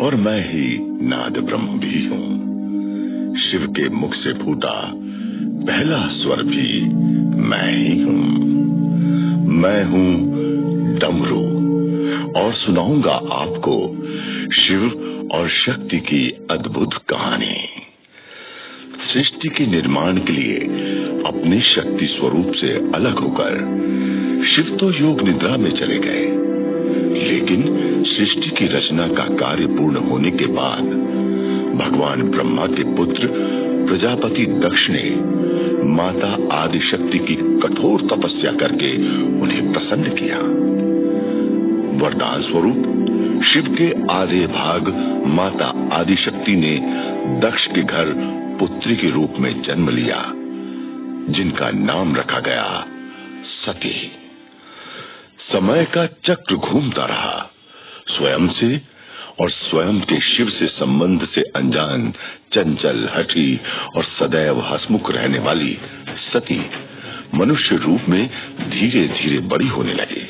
और मैं ही नाद ब्रह्म भी हूँ। शिव के मुख से फूटा पहला स्वर भी मैं ही हूँ। मैं हूँ डमरू और सुनाऊंगा आपको शिव और शक्ति की अद्भुत कहानी। सृष्टि के निर्माण के लिए अपने शक्ति स्वरूप से अलग होकर शिव तो योग निद्रा में चले गए, लेकिन सृष्टि की रचना का कार्य पूर्ण होने के बाद भगवान ब्रह्मा के पुत्र प्रजापति दक्ष ने माता आदिशक्ति की कठोर तपस्या करके उन्हें प्रसन्न किया। वरदान स्वरूप शिव के आधे भाग माता आदिशक्ति ने दक्ष के घर पुत्री के रूप में जन्म लिया, जिनका नाम रखा गया सती। समय का चक्र घूमता रहा। स्वयं से और स्वयं के शिव से संबंध से अनजान, चंचल, हठी और सदैव हंसमुख रहने वाली सती मनुष्य रूप में धीरे धीरे बड़ी होने लगी।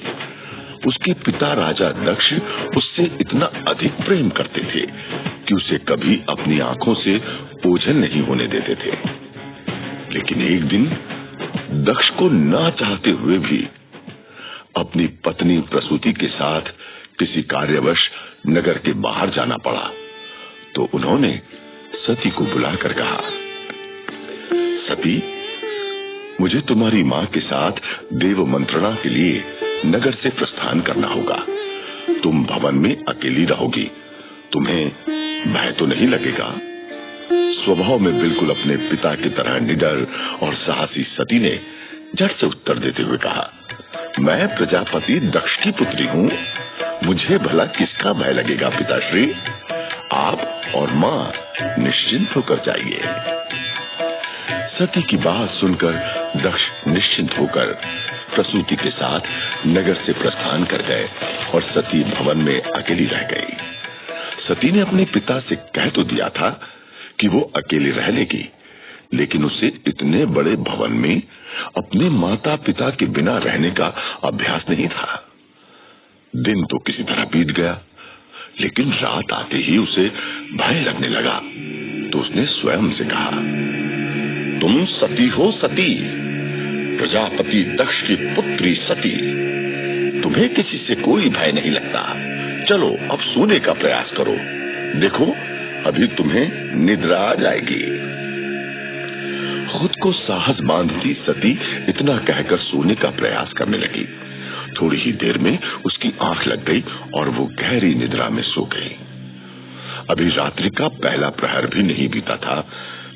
उसके पिता राजा दक्ष उससे इतना अधिक प्रेम करते थे कि उसे कभी अपनी आंखों से ओझल नहीं होने देते थे। लेकिन एक दिन दक्ष को ना चाहते हुए भी अपनी पत्नी प्रसूति के साथ किसी कार्यवश नगर के बाहर जाना पड़ा, तो उन्होंने सती को बुलाकर कहा, सती, मुझे तुम्हारी माँ के साथ देव मंत्रणा के लिए नगर से प्रस्थान करना होगा। तुम भवन में अकेली रहोगी, तुम्हें भय तो नहीं लगेगा? स्वभाव में बिल्कुल अपने पिता की तरह निडर और साहसी सती ने झट से उत्तर देते हुए कहा, मैं प्रजापति दक्ष की पुत्री हूँ, मुझे भला किसका भय लगेगा पिताश्री? आप और माँ निश्चिंत होकर जाइए। सती की बात सुनकर दक्ष निश्चिंत होकर प्रसूति के साथ नगर से प्रस्थान कर गए और सती भवन में अकेली रह गई। सती ने अपने पिता से कह तो दिया था कि वो अकेले रह लेगी, लेकिन उसे इतने बड़े भवन में अपने माता पिता के बिना रहने का अभ्यास नहीं था। दिन तो किसी तरह बीत गया, लेकिन रात आते ही उसे भय लगने लगा। तो उसने स्वयं से कहा, तुम सती हो सती, प्रजापति दक्ष की पुत्री सती, तुम्हें किसी से कोई भय नहीं लगता। चलो अब सोने का प्रयास करो, देखो अभी तुम्हें निद्रा आ जाएगी। खुद को साहस बांधती सती इतना कहकर सोने का प्रयास करने लगी। थोड़ी ही देर में उसकी आंख लग गई और वो गहरी निद्रा में सो गई। अभी रात्रि का पहला प्रहर भी नहीं बीता था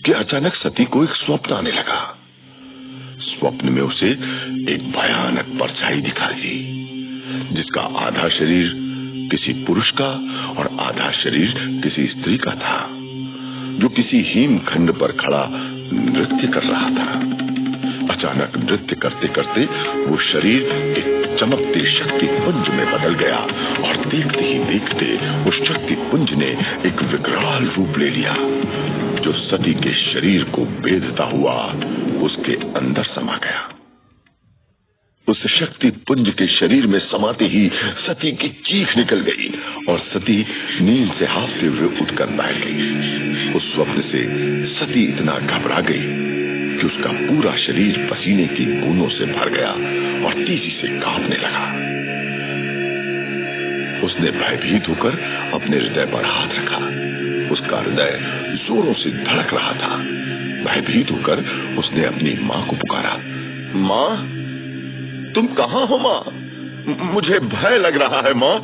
कि अचानक सती को एक स्वप्न आने लगा। स्वप्न में उसे एक भयानक परछाई दिखाई दी, जिसका आधा शरीर किसी पुरुष का और आधा शरीर किसी स्त्री का था, जो किसी हिमखंड पर खड़ा नृत्य कर रहा था। अचानक नृत्य करते करते वो शरीर एक चमकते शक्ति पुंज में बदल गया और देखते ही देखते उस शक्ति पुंज ने एक विकराल रूप ले लिया, जो सती के शरीर को बेधता हुआ उसके अंदर समा गया। उस शक्ति पुंज के शरीर में समाते ही सती की चीख निकल गई और सती नींद से हाफते हुए उठकर बैठ गई। उस स्वप्न से सती इतना घबरा गई कि उसका पूरा शरीर पसीने की बूंदों से भर गया और तेजी से कांपने लगा। उसने भयभीत होकर अपने हृदय पर हाथ रखा। उसका हृदय जोरों से धड़क रहा था। भयभीत होकर उसने अपनी माँ को पुकारा, माँ, तुम कहाँ हो माँ? मुझे भय लग रहा है माँ,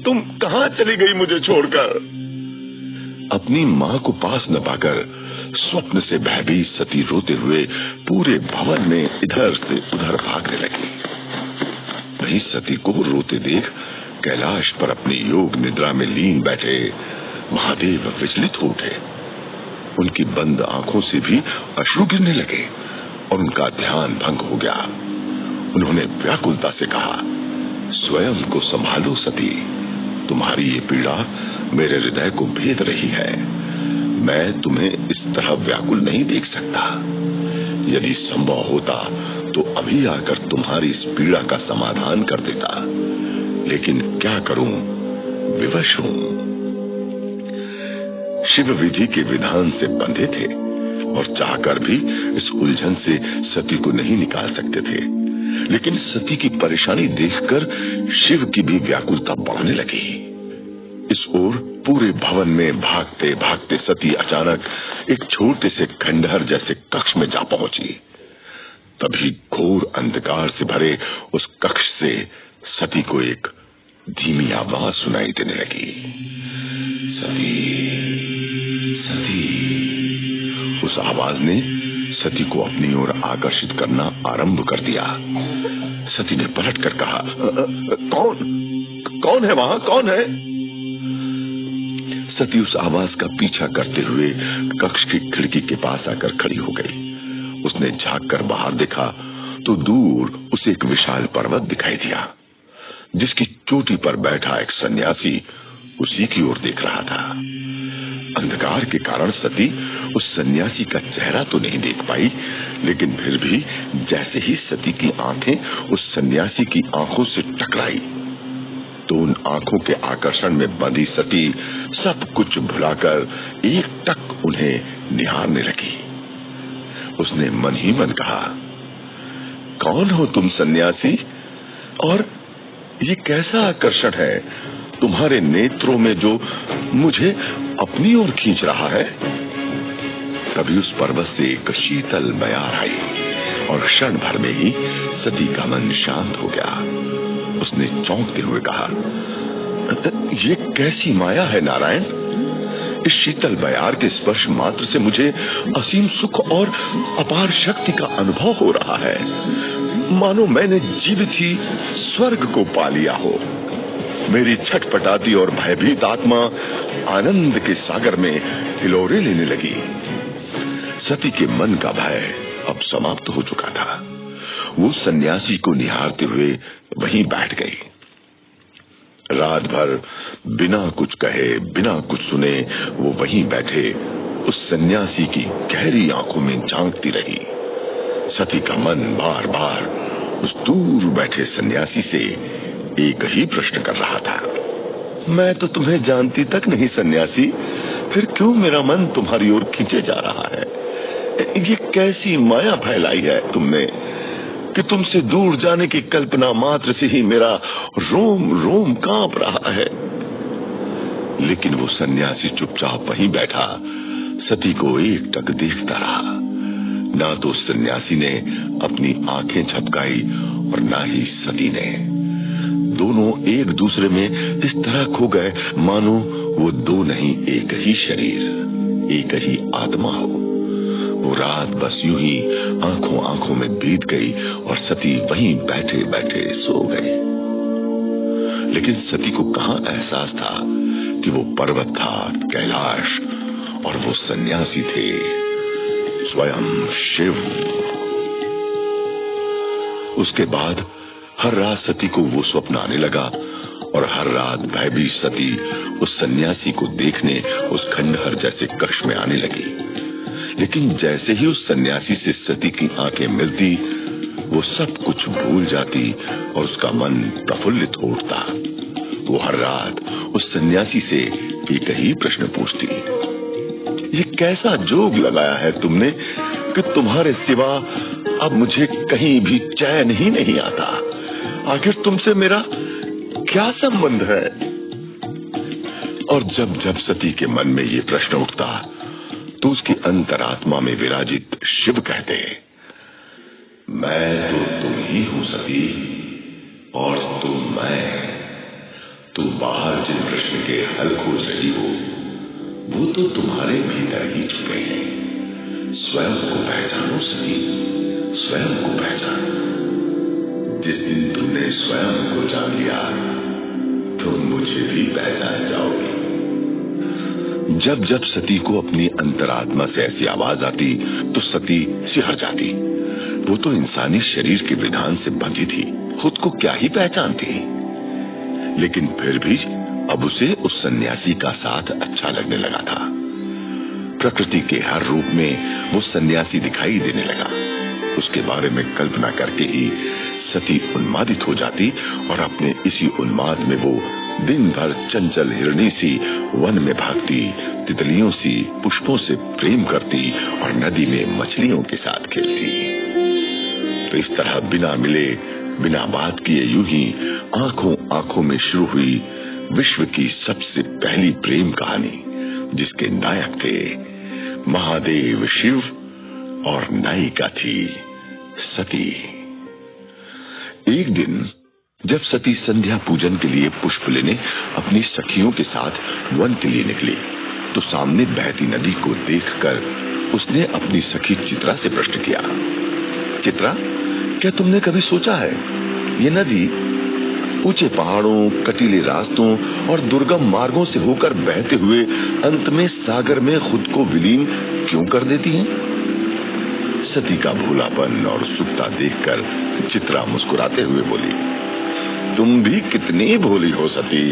तुम कहाँ चली गई मुझे छोड़कर? अपनी माँ को पास न पाकर स्वप्न से भयभीत सती रोते हुए पूरे भवन में इधर से उधर भागने लगी। वहीं सती को रोते देख कैलाश पर अपनी योग निद्रा में लीन बैठे महादेव विचलित हो उठे। उनकी बंद आंखों से भी अश्रु गिरने लगे और उनका ध्यान भंग हो गया। उन्होंने व्याकुलता से कहा, स्वयं को संभालो सती, तुम्हारी ये पीड़ा मेरे हृदय को भेद रही है। मैं तुम्हें इस तरह व्याकुल नहीं देख सकता। यदि संभव होता तो अभी आकर तुम्हारी इस पीड़ा का समाधान कर देता, लेकिन क्या करूं, विवश हूं। शिव विधि के विधान से बंधे थे और चाहकर भी इस उलझन से सती को नहीं निकाल सकते थे। लेकिन सती की परेशानी देखकर शिव की भी व्याकुलता बढ़ने लगी। इस ओर पूरे भवन में भागते भागते सती अचानक एक छोटे से खंडहर जैसे कक्ष में जा पहुंची। तभी घोर अंधकार से भरे उस कक्ष से सती को एक धीमी आवाज सुनाई देने लगी, सती सती। उस आवाज ने सती को अपनी ओर आकर्षित करना आरंभ कर दिया। सती ने पलट कर कहा, कौन है वहां, कौन है? सती उस आवाज का पीछा करते हुए कक्ष की खिड़की के पास आकर खड़ी हो गई। उसने झांक कर बाहर देखा तो दूर उसे एक विशाल पर्वत दिखाई दिया, जिसकी चोटी पर बैठा एक सन्यासी उसी की ओर देख रहा था। अंधकार के कारण सती उस सन्यासी का चेहरा तो नहीं देख पाई, लेकिन फिर भी जैसे ही सती की आंखें उस सन्यासी की आंखों से टकराई तो उन आंखों के आकर्षण में बंधी सती सब कुछ भुलाकर एक टक उन्हें निहारने लगी। उसने मन ही मन कहा, कौन हो तुम सन्यासी, और ये कैसा आकर्षण है तुम्हारे नेत्रों में जो मुझे अपनी ओर खींच रहा है? तभी उस पर्वत से एक शीतल बयार आई और क्षण भर में ही सती का मन शांत हो गया। उसने चौंकते हुए कहा, ये कैसी माया है नारायण? इस शीतल बयार के स्पर्श मात्र से मुझे असीम सुख और अपार शक्ति का अनुभव हो रहा है, मानो मैंने जीवित ही स्वर्ग को पा लिया हो। मेरी छटपटाती और भयभीत आत्मा आनंद के सागर में हिलोरे लेने लगी। सती के मन का भय अब समाप्त हो चुका था। वो सन्यासी को निहारते हुए वहीं बैठ गई। रात भर बिना कुछ कहे बिना कुछ सुने वो वहीं बैठे उस सन्यासी की गहरी आंखों में झांकती रही। सती का मन बार बार उस दूर बैठे सन्यासी से एक ही प्रश्न कर रहा था, मैं तो तुम्हें जानती तक नहीं सन्यासी, फिर क्यों मेरा मन तुम्हारी ओर खींचे जा रहा है? ये कैसी माया फैलाई है तुमने कि तुमसे दूर जाने की कल्पना मात्र से ही मेरा रोम रोम कांप रहा है। लेकिन वो सन्यासी चुपचाप वहीं बैठा सती को एक टक देखता रहा। ना तो सन्यासी ने अपनी आंखें झपकाई और ना ही सती ने। दोनों एक दूसरे में इस तरह खो गए मानो वो दो नहीं एक ही शरीर, एक ही आत्मा हो। वो रात बस यूं ही आंखों आंखों में बीत गई और सती वहीं बैठे बैठे सो गई। लेकिन सती को कहां एहसास था कि वो पर्वत था कैलाश और वो सन्यासी थे स्वयं शिव। उसके बाद हर रात सती को वो स्वप्न आने लगा और हर रात भयभीत सती उस सन्यासी को देखने उस खंडहर जैसे कक्ष में आने लगी। लेकिन जैसे ही उस सन्यासी से सती की आंखें मिलती वो सब कुछ भूल जाती और उसका मन प्रफुल्लित हो उठता। वो हर रात उस सन्यासी से एक ही प्रश्न पूछती, ये कैसा जोग लगाया है तुमने कि तुम्हारे सिवा अब मुझे कहीं भी चैन ही नहीं आता? आखिर तुमसे मेरा क्या संबंध है? और जब जब सती के मन में ये प्रश्न उठता तो उसकी अंतरात्मा में विराजित शिव कहते, मैं तो तुम ही हूं सती और तुम मैं। तुम बाहर जिन प्रश्न के हल खोज रही हो वो तो तुम्हारे भीतर ही छुपे हैं। स्वयं को पहचानो सती, स्वयं को पहचानो। जिस दिन तुमने स्वयं को जान लिया तुम मुझे भी पहचान जाओगे। जब जब सती को अपनी अंतरात्मा से ऐसी आवाज आती तो सती सिहर जाती। वो तो इंसानी शरीर के विधान से बंधी थी, खुद को क्या ही पहचानती। लेकिन फिर भी अब उसे उस सन्यासी का साथ अच्छा लगने लगा था। प्रकृति के हर रूप में वो सन्यासी दिखाई देने लगा। उसके बारे में कल्पना करके ही सती उन्मादित हो जाती और अपने इसी उन्माद में वो दिन भर चंचल हिरणी सी वन में भागती, तितलियों सी पुष्पों से प्रेम करती और नदी में मछलियों के साथ खेलती। तो इस तरह बिना मिले बिना बात किए यूं ही आंखों आंखों में शुरू हुई विश्व की सबसे पहली प्रेम कहानी, जिसके नायक थे महादेव शिव और नायिका थी सती। एक दिन जब सती संध्या पूजन के लिए पुष्प लेने अपनी सखियों के साथ वन के लिए निकली, तो सामने बहती नदी को देखकर उसने अपनी सखी चित्रा से प्रश्न किया, चित्रा, क्या तुमने कभी सोचा है ये नदी ऊंचे पहाड़ों, कटीले रास्तों और दुर्गम मार्गों से होकर बहते हुए अंत में सागर में खुद को विलीन क्यों कर देती है? सती का भोलापन और उत्सुकता देखकर चित्रा मुस्कुराते हुए बोली, तुम भी कितनी भोली हो सती।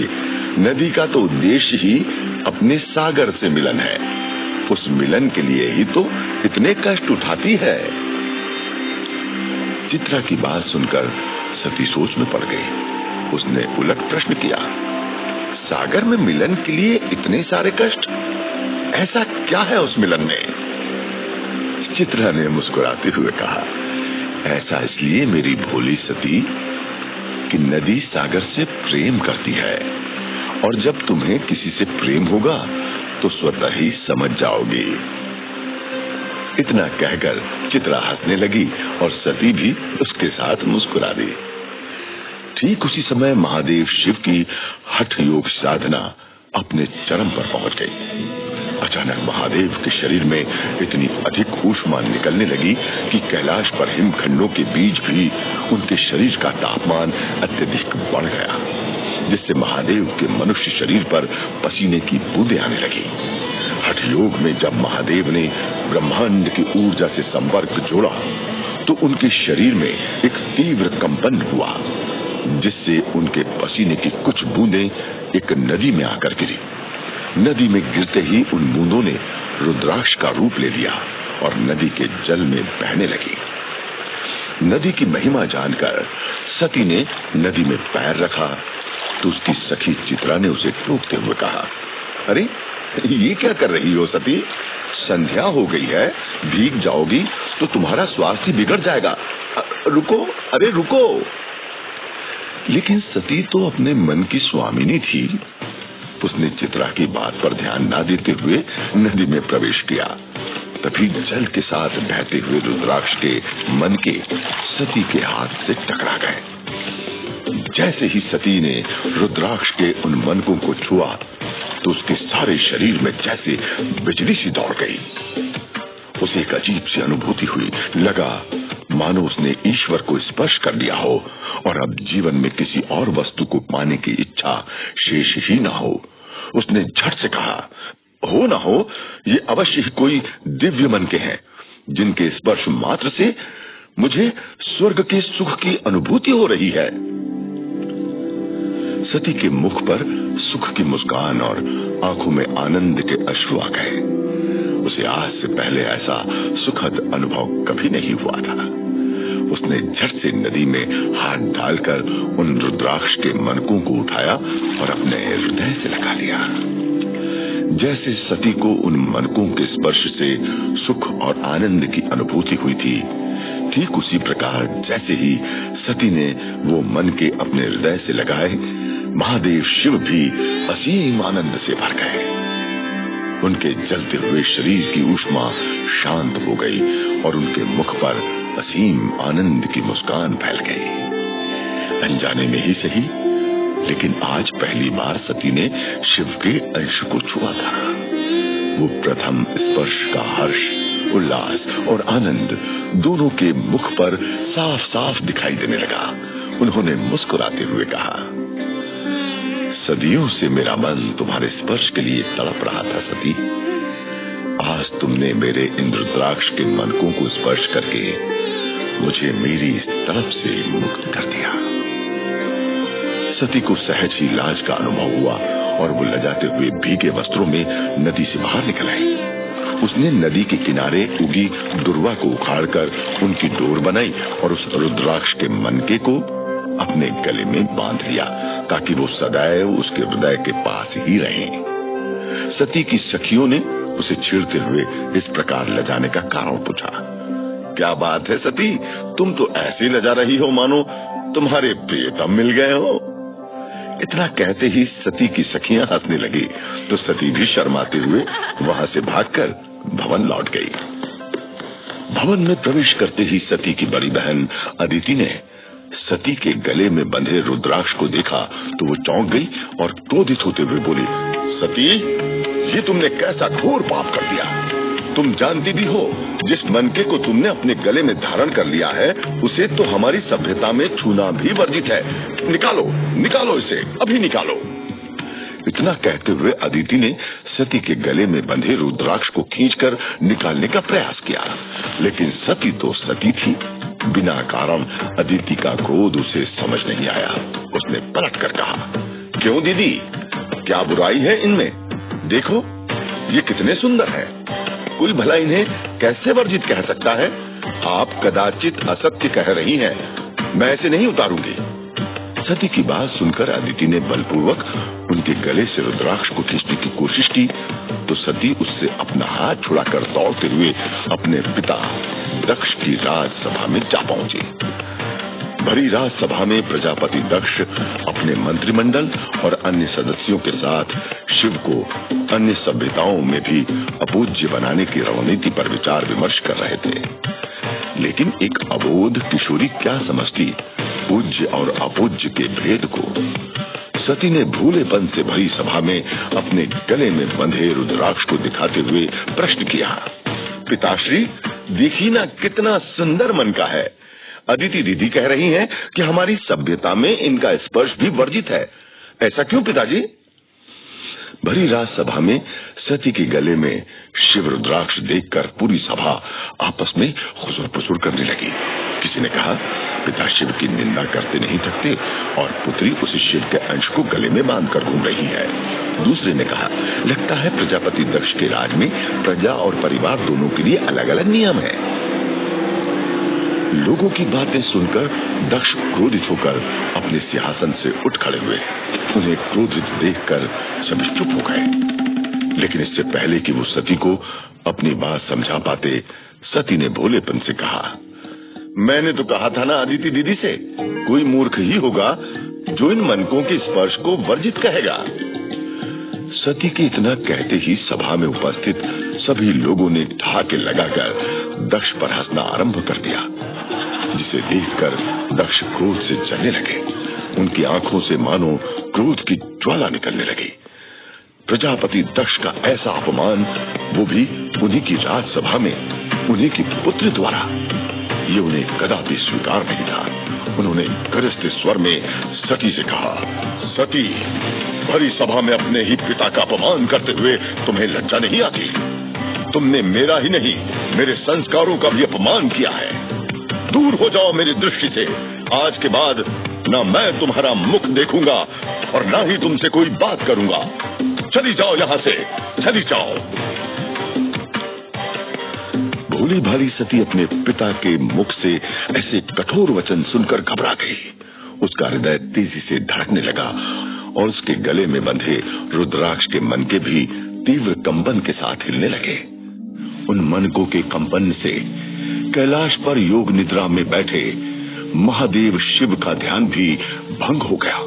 नदी का तो उद्देश्य ही अपने सागर से मिलन है, उस मिलन के लिए ही तो इतने कष्ट उठाती है। चित्रा की बात सुनकर सती सोच में पड़ गई। उसने उलट प्रश्न किया, सागर में मिलन के लिए इतने सारे कष्ट, ऐसा क्या है उस मिलन में? चित्रा ने मुस्कुराते हुए कहा, ऐसा इसलिए मेरी भोली सती कि नदी सागर से प्रेम करती है, और जब तुम्हें किसी से प्रेम होगा तो स्वतः ही समझ जाओगी। इतना कहकर चित्रा हंसने लगी और सती भी उसके साथ मुस्कुरा दी। ठीक उसी समय महादेव शिव की हठ योग साधना अपने चरम पर पहुंच गई। अचानक महादेव के शरीर में इतनी अधिक ऊष्मा निकलने लगी कि कैलाश पर हिमखंडों के बीच भी उनके शरीर का तापमान अत्यधिक बढ़ गया, जिससे महादेव के मनुष्य शरीर पर पसीने की बूंदें आने लगी। हठ योग में जब महादेव ने ब्रह्मांड की ऊर्जा से संपर्क जोड़ा तो उनके शरीर में एक तीव्र कंपन हुआ, जिससे उनके पसीने की कुछ बूंदें एक नदी में आकर गिरी। नदी में गिरते ही उन बूंदों ने रुद्राक्ष का रूप ले लिया और नदी के जल में बहने लगी। नदी की महिमा जानकर सती ने नदी में पैर रखा तो उसकी सखी चित्रा ने उसे टोकते हुए कहा, अरे ये क्या कर रही हो सती? संध्या हो गई है, भीग जाओगी तो तुम्हारा स्वास्थ्य बिगड़ जाएगा। रुको, अरे रुको। लेकिन सती तो अपने मन की स्वामिनी थी। उसने चित्रा की बात पर ध्यान न देते हुए नदी में प्रवेश किया। तभी जल के साथ बहते हुए रुद्राक्ष के मनके सती के हाथ से टकरा गए। जैसे ही सती ने रुद्राक्ष के उन मनकों को छुआ तो उसके सारे शरीर में जैसे बिजली सी दौड़ गई। उसे एक अजीब सी अनुभूति हुई, लगा मानो उसने ईश्वर को स्पर्श कर लिया हो और अब जीवन में किसी और वस्तु को पाने की इच्छा शेष ही ना हो। उसने झट से कहा, हो ना हो, ये अवश्य ही कोई दिव्य मन के हैं, जिनके स्पर्श मात्र से मुझे स्वर्ग के सुख की अनुभूति हो रही है। सती के मुख पर सुख की मुस्कान और आंखों में आनंद के अश्रु आ गए। उसे आज से पहले ऐसा सुखद अनुभव कभी नहीं हुआ था। उसने झट से नदी में हाथ डालकर उन रुद्राक्ष के मनकों को उठाया और अपने हृदय से लगा लिया। जैसे सती को उन मनकों के स्पर्श से सुख और आनंद की अनुभूति हुई थी, ठीक उसी प्रकार जैसे ही सती ने वो मन के अपने हृदय से लगाए, महादेव शिव भी असीम आनंद से भर गए। उनके जलते हुए शरीर की ऊष्मा शांत हो गई और उनके मुख पर असीम आनंद की मुस्कान फैल गई। अनजाने में ही सही, लेकिन आज पहली बार सती ने शिव के अंश को छुआ था। वो प्रथम स्पर्श का हर्ष, उल्लास और आनंद दोनों के मुख पर साफ साफ दिखाई देने लगा। उन्होंने मुस्कुराते हुए कहा, सदियों से मेरा मन तुम्हारे स्पर्श के लिए तड़प रहा था सती। आज तुमने मेरे इंद्रद्राक्ष के मनकों को स्पर्श करके मुझे मेरी इस तड़प से मुक्त कर दिया। सती को सहज ही लाज का अनुभव हुआ और वो लजाते हुए भीगे वस्त्रों में नदी से बाहर निकल आई। उसने नदी के किनारे उगी दुर्वा को उखाड़कर उनकी डोर बनाई और उस रुद्राक्ष के मनके को अपने गले में बांध लिया ताकि वो सदैव उसके हृदय के पास ही रहें। सती की सखियों ने उसे छेड़ते हुए इस प्रकार लजाने का कारण पूछा। क्या बात है सती, तुम तो ऐसे लजा रही हो मानो तुम्हारे प्रियतम मिल गए हो। इतना कहते ही सती की सखियां हंसने लगी तो सती भी शर्माते हुए वहां से भागकर भवन लौट गई। भवन में प्रवेश करते ही सती की बड़ी बहन अदिति ने सती के गले में बंधे रुद्राक्ष को देखा तो वो चौंक गई और क्रोधित होते हुए बोली, सती, ये तुमने कैसा घोर पाप कर दिया। तुम जानती भी हो जिस मनके को तुमने अपने गले में धारण कर लिया है उसे तो हमारी सभ्यता में छूना भी वर्जित है। निकालो, निकालो इसे, अभी निकालो। इतना कहते हुए अदिति ने सती के गले में बंधे रुद्राक्ष को खींचकर निकालने का प्रयास किया, लेकिन सती तो सती थी। बिना कारण अदिति का क्रोध उसे समझ नहीं आया। उसने पलट कर कहा, क्यों दीदी, क्या बुराई है इनमें? देखो ये कितने सुंदर हैं। कोई भला इन्हें कैसे वर्जित कह सकता है? आप कदाचित असत्य कह रही हैं, मैं ऐसे नहीं उतारूंगी। सती की बात सुनकर अदिति ने बलपूर्वक उनके गले से रुद्राक्ष को खींचने की कोशिश की तो सती उससे अपना हाथ छुड़ाकर दौड़ते हुए अपने पिता दक्ष की राजसभा में जा पहुंची। भरी राजसभा में प्रजापति दक्ष अपने मंत्रिमंडल और अन्य सदस्यों के साथ शिव को अन्य सभ्यताओं में भी अपूज्य बनाने की रणनीति पर विचार विमर्श कर रहे थे। लेकिन एक अबोध किशोरी क्या समझती पूज्य और अपूज्य के भेद को। सती ने भूलेपन से भरी सभा में अपने गले में बंधे रुद्राक्ष को दिखाते हुए प्रश्न किया, पिताश्री, देखिए ना कितना सुंदर मन का है। अदिति दीदी कह रही हैं कि हमारी सभ्यता में इनका स्पर्श भी वर्जित है। ऐसा क्यों पिताजी? भरी राजसभा में सती के गले में शिव रुद्राक्ष देखकर पूरी सभा आपस में खुसुर पुसुर करने लगी। किसी ने कहा, पिता शिव की निंदा करते नहीं थकते और पुत्री उस शिव के अंश को गले में बांधकर घूम रही है। दूसरे ने कहा, लगता है प्रजापति दक्ष के राज में प्रजा और परिवार दोनों के लिए अलग अलग नियम है। लोगों की बातें सुनकर दक्ष क्रोधित होकर अपने सिंहासन से उठ खड़े हुए। उन्हें क्रोधित देखकर सभी चुप हो गए। लेकिन इससे पहले कि वो सती को अपनी बात समझा पाते, सती ने भोलेपन से कहा, मैंने तो कहा था ना अदिति दीदी से, कोई मूर्ख ही होगा जो इन मनकों के स्पर्श को वर्जित कहेगा। सती के इतना कहते ही सभा में उपस्थित सभी लोगों ने ठहाके लगाकर दक्ष पर हंसना आरंभ कर दिया, जिसे देखकर दक्ष क्रोध से जलने लगे। उनकी आंखों से मानो क्रोध की ज्वाला निकलने लगी। प्रजापति दक्ष का ऐसा अपमान, वो भी उन्हीं की राजसभा में, उन्हीं की पुत्री द्वारा, ये उन्हें कदापि स्वीकार नहीं था। उन्होंने गरजते स्वर में सती से कहा, सती, भरी सभा में अपने ही पिता का अपमान करते हुए तुम्हें लज्जा नहीं आती? तुमने मेरा ही नहीं, मेरे संस्कारों का भी अपमान किया है। दूर हो जाओ मेरी दृष्टि से। आज के बाद ना मैं तुम्हारा मुख देखूंगा और ना ही तुमसे कोई बात करूंगा। चली जाओ यहाँ से, चली जाओ। भोली भाली सती अपने पिता के मुख से ऐसे कठोर वचन सुनकर घबरा गई। उसका हृदय तेजी से धड़कने लगा और उसके गले में बंधे रुद्राक्ष के मनके भी तीव्र कंपन के साथ हिलने लगे। उन मनकों के कंपन से कैलाश पर योग निद्रा में बैठे महादेव शिव का ध्यान भी भंग हो गया।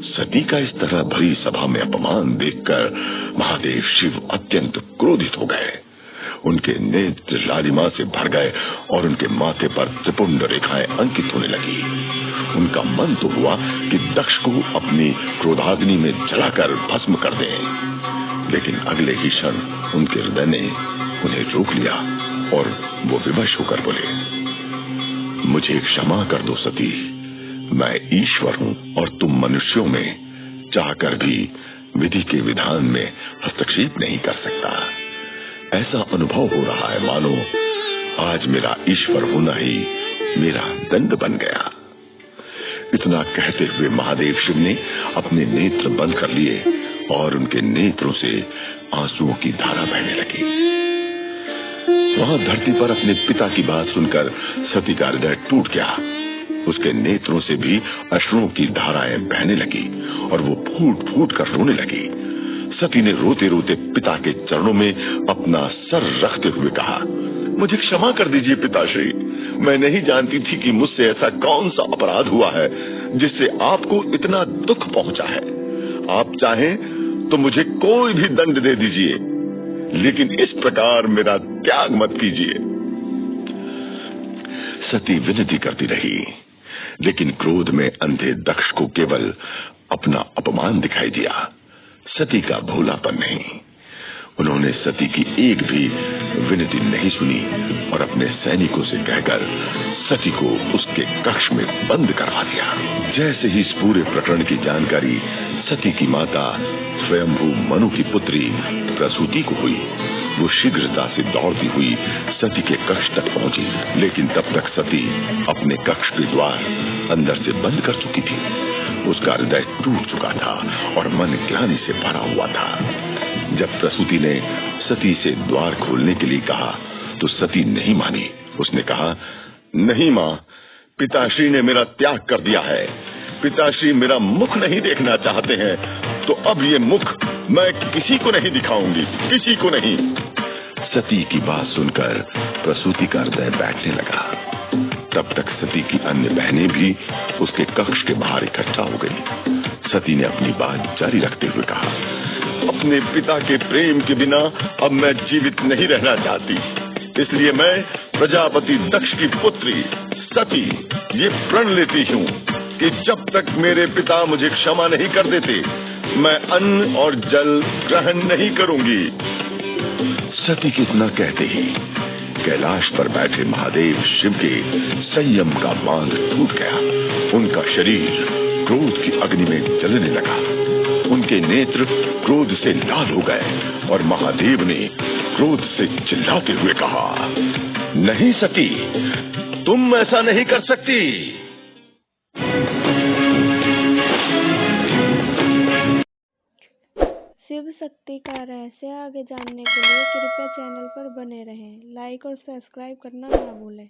सती का इस तरह भरी सभा में अपमान देखकर महादेव शिव अत्यंत क्रोधित हो गए। उनके नेत्र लालिमा से भर गए और उनके माथे पर त्रिपुंड रेखाएं अंकित होने लगी। उनका मन तो हुआ कि दक्ष को अपनी क्रोधाग्नि में जलाकर भस्म कर दें, लेकिन अगले ही क्षण उनके हृदय ने उन्हें रोक लिया और वो विवश होकर बोले, मुझे क्षमा कर दो सती, मैं ईश्वर हूँ और तुम मनुष्यों में चाहकर भी विधि के विधान में हस्तक्षेप नहीं कर सकता। ऐसा अनुभव हो रहा है मानो आज मेरा ईश्वर होना ही मेरा दंड बन गया। इतना कहते हुए महादेव शिव ने अपने नेत्र बंद कर लिए और उनके नेत्रों से आंसुओं की धारा बहने लगी। वहां धरती पर अपने पिता की बात सुनकर सती का हृदय टूट गया। उसके नेत्रों से भी अश्रुओं की धाराएं बहने लगी और वो फूट फूट कर रोने लगी। सती ने रोते रोते पिता के चरणों में अपना सर रखते हुए कहा, मुझे क्षमा कर दीजिए पिताश्री, मैं नहीं जानती थी कि मुझसे ऐसा कौन सा अपराध हुआ है जिससे आपको इतना दुख पहुंचा है। आप चाहें तो मुझे कोई भी दंड दे दीजिए, लेकिन इस प्रकार मेरा त्याग मत कीजिए। सती विनती करती रही, लेकिन क्रोध में अंधे दक्ष को केवल अपना अपमान दिखाई दिया, सती का भोलापन नहीं। उन्होंने सती की एक भी विनती नहीं सुनी और अपने सैनिकों से कहकर सती को उसके कक्ष में बंद करवा दिया। जैसे ही इस पूरे प्रकरण की जानकारी सती की माता स्वयंभू मनु की पुत्री प्रसूति को हुई, वो शीघ्रता से दौड़ती हुई सती के कक्ष तक पहुंची, लेकिन तब तक सती अपने कक्ष के द्वार अंदर से बंद कर चुकी थी। उसका हृदय टूट चुका था और मन ग्लानि से भरा हुआ था। जब प्रसूति ने सती से द्वार खोलने के लिए कहा तो सती नहीं मानी। उसने कहा, नहीं मां, पिताश्री ने मेरा त्याग कर दिया है, पिताश्री मेरा मुख नहीं देखना चाहते हैं, तो अब ये मुख मैं किसी को नहीं दिखाऊंगी, किसी को नहीं। सती की बात सुनकर प्रसूति का हृदय बैठने लगा। तब तक सती की अन्य बहनें भी उसके कक्ष के बाहर इकट्ठा हो गई। सती ने अपनी बात जारी रखते हुए कहा, अपने पिता के प्रेम के बिना अब मैं जीवित नहीं रहना चाहती, इसलिए मैं प्रजापति दक्ष की पुत्री सती ये प्रण लेती हूँ कि जब तक मेरे पिता मुझे क्षमा नहीं कर देते, मैं अन्न और जल ग्रहण नहीं करूंगी। सती कितना कहते ही कैलाश पर बैठे महादेव शिव के संयम का बांध टूट गया। उनका शरीर क्रोध की अग्नि में जलने लगा। उनके नेत्र क्रोध से लाल हो गए और महादेव ने क्रोध से चिल्लाते हुए कहा, नहीं सती, तुम ऐसा नहीं कर सकती। शिव शक्ति का रहस्य आगे जानने के लिए कृपया चैनल पर बने रहें। लाइक और सब्सक्राइब करना ना भूलें।